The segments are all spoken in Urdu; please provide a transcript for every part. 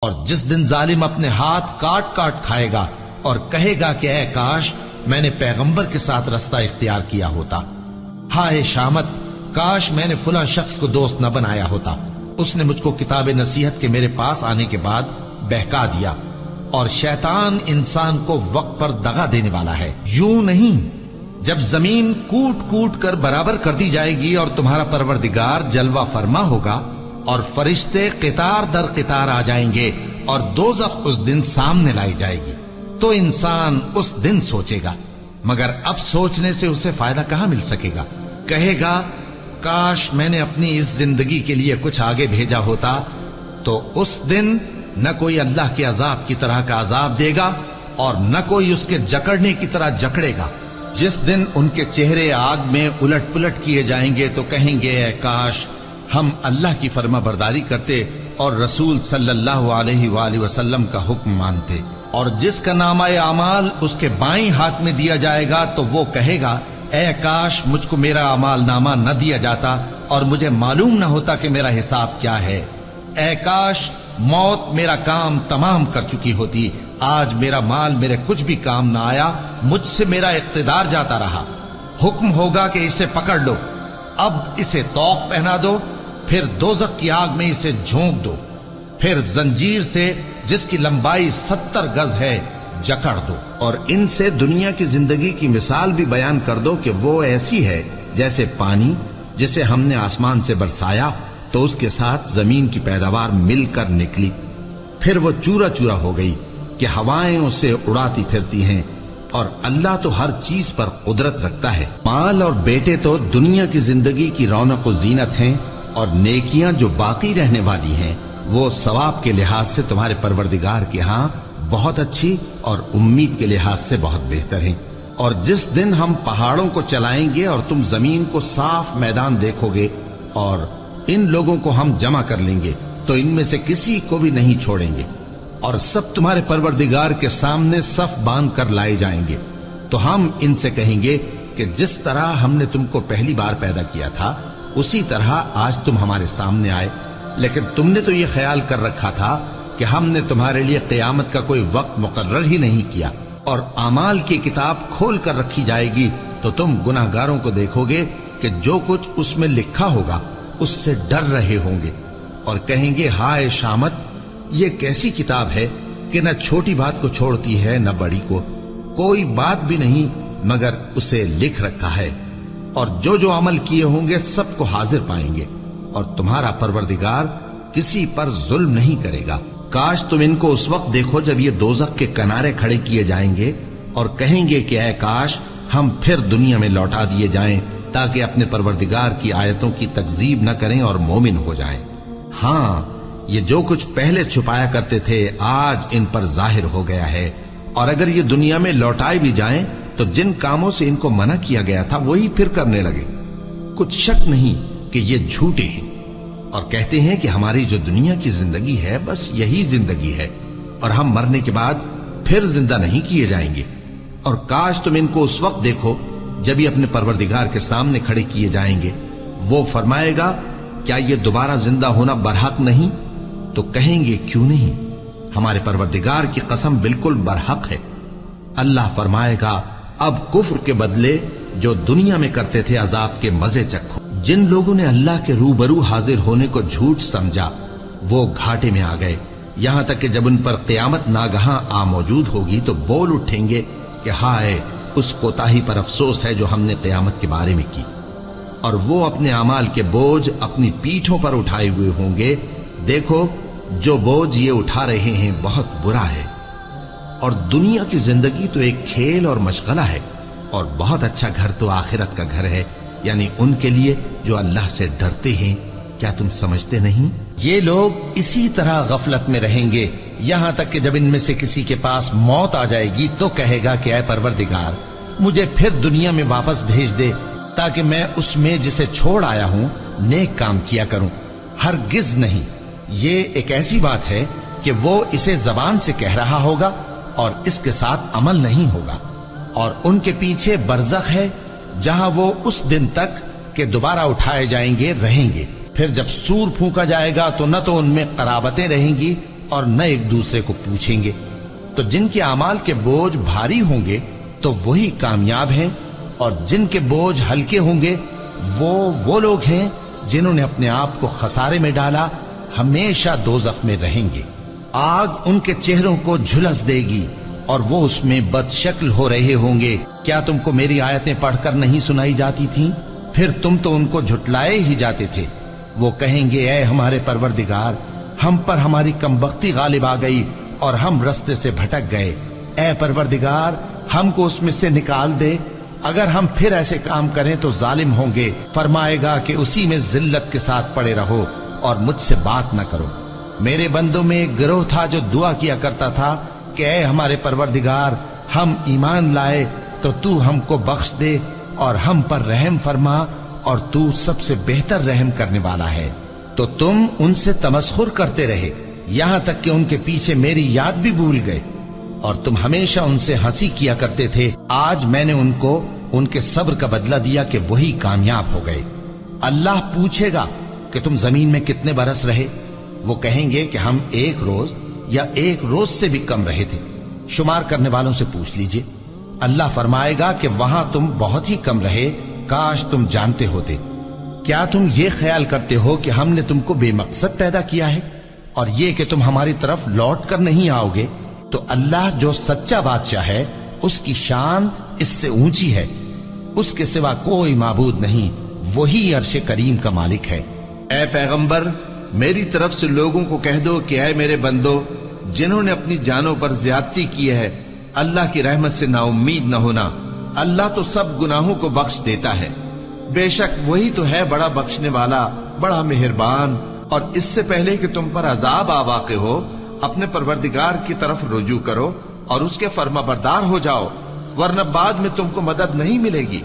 اور جس دن ظالم اپنے ہاتھ کاٹ کاٹ کھائے گا اور کہے گا کہ اے کاش میں نے پیغمبر کے ساتھ رستہ اختیار کیا ہوتا، ہائے شامت کاش میں نے فلاں شخص کو دوست نہ بنایا ہوتا، اس نے مجھ کو کتاب نصیحت کے میرے پاس آنے کے بعد بہکا دیا۔ اور شیطان انسان کو وقت پر دغا دینے والا ہے۔ یوں نہیں، جب زمین کوٹ کوٹ کر برابر کر دی جائے گی اور تمہارا پروردگار جلوہ فرما ہوگا اور فرشتے قطار در قطار آ جائیں گے اور دوزخ اس دن سامنے لائی جائے گی، تو انسان اس دن سوچے گا، مگر اب سوچنے سے اسے فائدہ کہاں مل سکے گا؟ کہے گا کاش میں نے اپنی اس زندگی کے لیے کچھ آگے بھیجا ہوتا، تو اس دن نہ کوئی اللہ کے عذاب کی طرح کا عذاب دے گا اور نہ کوئی اس کے جکڑنے کی طرح جکڑے گا۔ جس دن ان کے چہرے آگ میں الٹ پلٹ کیے جائیں گے تو کہیں گے اے کاش ہم اللہ کی فرما برداری کرتے اور رسول صلی اللہ علیہ وآلہ وسلم کا حکم مانتے۔ اور جس کا نامہ اعمال اس کے بائیں ہاتھ میں دیا جائے گا تو وہ کہے گا اے کاش مجھ کو میرا اعمال نامہ نہ دیا جاتا اور مجھے معلوم نہ ہوتا کہ میرا حساب کیا ہے۔ اے کاش موت میرا کام تمام کر چکی ہوتی، آج میرا مال میرے کچھ بھی کام نہ آیا، مجھ سے میرا اقتدار جاتا رہا۔ حکم ہوگا کہ اسے پکڑ لو، اب اسے طوق پہنا دو، پھر دوزخ کی آگ میں اسے جھونک دو، پھر زنجیر سے جس کی لمبائی 70 گز ہے جکڑ دو، اور ان سے دنیا کی زندگی کی مثال بھی بیان کر دو کہ وہ ایسی ہے جیسے پانی جسے ہم نے آسمان سے برسایا تو اس کے ساتھ زمین کی پیداوار مل کر نکلی، پھر وہ چورا چورا ہو گئی کہ ہوائیں اسے اڑاتی پھرتی ہیں، اور اللہ تو ہر چیز پر قدرت رکھتا ہے۔ مال اور بیٹے تو دنیا کی زندگی کی رونق و زینت ہیں، اور نیکیاں جو باقی رہنے والی ہیں وہ ثواب کے لحاظ سے تمہارے پروردگار کے ہاں بہت اچھی اور امید کے لحاظ سے بہت بہتر ہیں۔ اور جس دن ہم پہاڑوں کو چلائیں گے اور تم زمین کو صاف میدان دیکھو گے اور ان لوگوں کو ہم جمع کر لیں گے تو ان میں سے کسی کو بھی نہیں چھوڑیں گے، اور سب تمہارے پروردگار کے سامنے صف باندھ کر لائے جائیں گے، تو ہم ان سے کہیں گے کہ جس طرح ہم نے تم کو پہلی بار پیدا کیا تھا اسی طرح آج تم ہمارے سامنے آئے، لیکن تم نے تو یہ خیال کر رکھا تھا کہ ہم نے تمہارے لیے قیامت کا کوئی وقت مقرر ہی نہیں کیا، اور اعمال کی کتاب کھول کر رکھی جائے گی تو تم گناہگاروں کو دیکھو گے کہ جو کچھ اس میں لکھا ہوگا اس سے ڈر رہے ہوں گے، اور کہیں گے ہائے شامت یہ کیسی کتاب ہے کہ نہ چھوٹی بات کو چھوڑتی ہے نہ بڑی کو، کوئی بات بھی نہیں مگر اسے لکھ رکھا ہے، اور جو جو عمل کیے ہوں گے سب کو حاضر پائیں گے، اور تمہارا پروردگار کسی پر ظلم نہیں کرے گا۔ کاش تم ان کو اس وقت دیکھو جب یہ دوزخ کے کنارے کھڑے کیے جائیں گے اور کہیں گے کہ اے کاش ہم پھر دنیا میں لوٹا دیے جائیں تاکہ اپنے پروردگار کی آیتوں کی تکذیب نہ کریں اور مومن ہو جائیں۔ ہاں یہ جو کچھ پہلے چھپایا کرتے تھے آج ان پر ظاہر ہو گیا ہے، اور اگر یہ دنیا میں لوٹائے بھی جائیں تو جن کاموں سے ان کو منع کیا گیا تھا وہی پھر کرنے لگے۔ کچھ شک نہیں کہ یہ جھوٹے ہیں، اور کہتے ہیں کہ ہماری جو دنیا کی زندگی ہے بس یہی زندگی ہے، اور ہم مرنے کے بعد پھر زندہ نہیں کیے جائیں گے۔ اور کاش تم ان کو اس وقت دیکھو جب یہ اپنے پروردگار کے سامنے کھڑے کیے جائیں گے، وہ فرمائے گا کیا یہ دوبارہ زندہ ہونا برحق نہیں؟ تو کہیں گے کیوں نہیں، ہمارے پروردگار کی قسم بالکل برحق ہے۔ اللہ فرمائے گا اب کفر کے بدلے جو دنیا میں کرتے تھے عذاب کے مزے چکھو۔ جن لوگوں نے اللہ کے روبرو حاضر ہونے کو جھوٹ سمجھا وہ گھاٹے میں آ گئے، یہاں تک کہ جب ان پر قیامت ناگہاں آ موجود ہوگی تو بول اٹھیں گے کہ ہائے اس کوتاہی پر افسوس ہے جو ہم نے قیامت کے بارے میں کی، اور وہ اپنے اعمال کے بوجھ اپنی پیٹھوں پر اٹھائے ہوئے ہوں گے، دیکھو جو بوجھ یہ اٹھا رہے ہیں بہت برا ہے۔ اور دنیا کی زندگی تو ایک کھیل اور مشغلہ ہے، اور بہت اچھا گھر تو آخرت کا گھر ہے، یعنی ان کے لیے جو اللہ سے ڈرتے ہیں۔ کیا تم سمجھتے نہیں؟ یہ لوگ اسی طرح غفلت میں رہیں گے یہاں تک کہ جب ان میں سے کسی کے پاس موت آ جائے گی تو کہے گا کہ اے پروردگار مجھے پھر دنیا میں واپس بھیج دے تاکہ میں اس میں جسے چھوڑ آیا ہوں نیک کام کیا کروں۔ ہرگز نہیں، یہ ایک ایسی بات ہے کہ وہ اسے زبان سے کہہ رہا ہوگا اور اس کے ساتھ عمل نہیں ہوگا، اور ان کے پیچھے برزخ ہے جہاں وہ اس دن تک کہ دوبارہ اٹھائے جائیں گے رہیں گے۔ پھر جب سور پھونکا جائے گا تو نہ تو ان میں قرابتیں رہیں گی اور نہ ایک دوسرے کو پوچھیں گے۔ تو جن کے اعمال کے بوجھ بھاری ہوں گے تو وہی کامیاب ہیں، اور جن کے بوجھ ہلکے ہوں گے وہ لوگ ہیں جنہوں نے اپنے آپ کو خسارے میں ڈالا، ہمیشہ دوزخ میں رہیں گے۔ آگ ان کے چہروں کو جھلس دے گی اور وہ اس میں بد شکل ہو رہے ہوں گے۔ کیا تم کو میری آیتیں پڑھ کر نہیں سنائی جاتی تھیں؟ پھر تم تو ان کو جھٹلائے ہی جاتے تھے۔ وہ کہیں گے اے ہمارے پروردگار، ہم پر ہماری کمبختی غالب آ گئی اور ہم رستے سے بھٹک گئے۔ اے پروردگار، ہم کو اس میں سے نکال دے، اگر ہم پھر ایسے کام کریں تو ظالم ہوں گے۔ فرمائے گا کہ اسی میں ذلت کے ساتھ پڑے رہو اور مجھ سے بات نہ کرو۔ میرے بندوں میں ایک گروہ تھا جو دعا کیا کرتا تھا کہ اے ہمارے پروردگار، ہم ایمان لائے تو تو ہم کو بخش دے اور ہم پر رحم فرما، اور تو سب سے بہتر رحم کرنے والا ہے۔ تو تم ان سے تمسخر کرتے رہے، یہاں تک کہ ان کے پیچھے میری یاد بھی بھول گئے، اور تم ہمیشہ ان سے ہنسی کیا کرتے تھے۔ آج میں نے ان کو ان کے صبر کا بدلہ دیا کہ وہی کامیاب ہو گئے۔ اللہ پوچھے گا کہ تم زمین میں کتنے برس رہے؟ وہ کہیں گے کہ ہم 1 روز یا 1 روز سے بھی کم رہے تھے۔ شمار کرنے والوں سے پوچھ لیجئے۔ اللہ فرمائے گا کہ وہاں تم بہت ہی کم رہے، کاش تم جانتے ہوتے۔ کیا تم یہ خیال کرتے ہو کہ ہم نے تم کو بے مقصد پیدا کیا ہے، اور یہ کہ تم ہماری طرف لوٹ کر نہیں آؤ گے؟ تو اللہ جو سچا بادشاہ ہے، اس کی شان اس سے اونچی ہے، اس کے سوا کوئی معبود نہیں، وہی عرش کریم کا مالک ہے۔ اے پیغمبر، میری طرف سے لوگوں کو کہہ دو کہ اے میرے بندو، جنہوں نے اپنی جانوں پر زیادتی کی ہے، اللہ کی رحمت سے نا امید نہ ہونا۔ اللہ تو سب گناہوں کو بخش دیتا ہے، بے شک وہی تو ہے بڑا بخشنے والا، بڑا مہربان۔ اور اس سے پہلے کہ تم پر عذاب آ واقع ہو، اپنے پروردگار کی طرف رجوع کرو اور اس کے فرما بردار ہو جاؤ، ورنہ بعد میں تم کو مدد نہیں ملے گی۔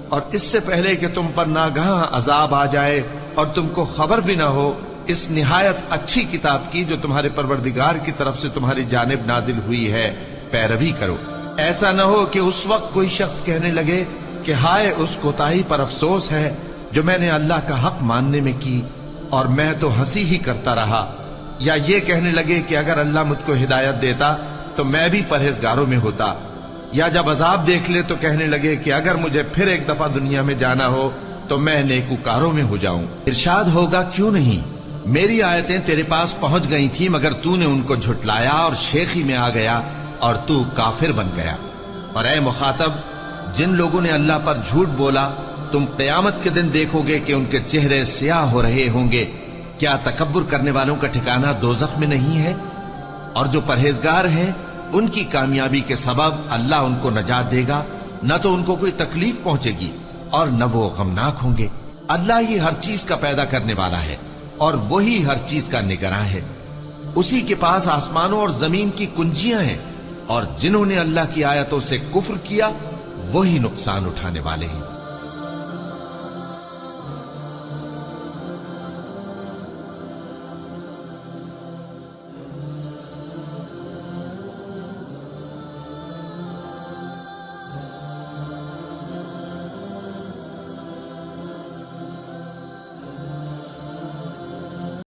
اور اس سے پہلے کہ تم پر ناگہاں عذاب آ جائے اور تم کو خبر بھی نہ ہو، اس نہایت اچھی کتاب کی جو تمہارے پروردگار کی طرف سے تمہاری جانب نازل ہوئی ہے پیروی کرو۔ ایسا نہ ہو کہ اس وقت کوئی شخص کہنے لگے کہ ہائے اس کوتاہی پر افسوس ہے جو میں نے اللہ کا حق ماننے میں کی، اور میں تو ہنسی ہی کرتا رہا، یا یہ کہنے لگے کہ اگر اللہ مجھ کو ہدایت دیتا تو میں بھی پرہیزگاروں میں ہوتا، یا جب عذاب دیکھ لے تو کہنے لگے کہ اگر مجھے پھر ایک دفعہ دنیا میں جانا ہو تو میں نیکوکاروں میں ہو جاؤں۔ ارشاد ہوگا کیوں نہیں، میری آیتیں تیرے پاس پہنچ گئی تھی مگر تو نے ان کو جھٹلایا اور شیخی میں آ گیا اور تو کافر بن گیا۔ اور اے مخاطب، جن لوگوں نے اللہ پر جھوٹ بولا، تم قیامت کے دن دیکھو گے کہ ان کے چہرے سیاہ ہو رہے ہوں گے۔ کیا تکبر کرنے والوں کا ٹھکانہ دوزخ میں نہیں ہے؟ اور جو پرہیزگار ہیں ان کی کامیابی کے سبب اللہ ان کو نجات دے گا، نہ تو ان کو کوئی تکلیف پہنچے گی اور نہ وہ غمناک ہوں گے۔ اللہ ہی ہر چیز کا پیدا کرنے والا ہے اور وہی ہر چیز کا نگراں ہے۔ اسی کے پاس آسمانوں اور زمین کی کنجیاں ہیں، اور جنہوں نے اللہ کی آیتوں سے کفر کیا وہی نقصان اٹھانے والے ہیں۔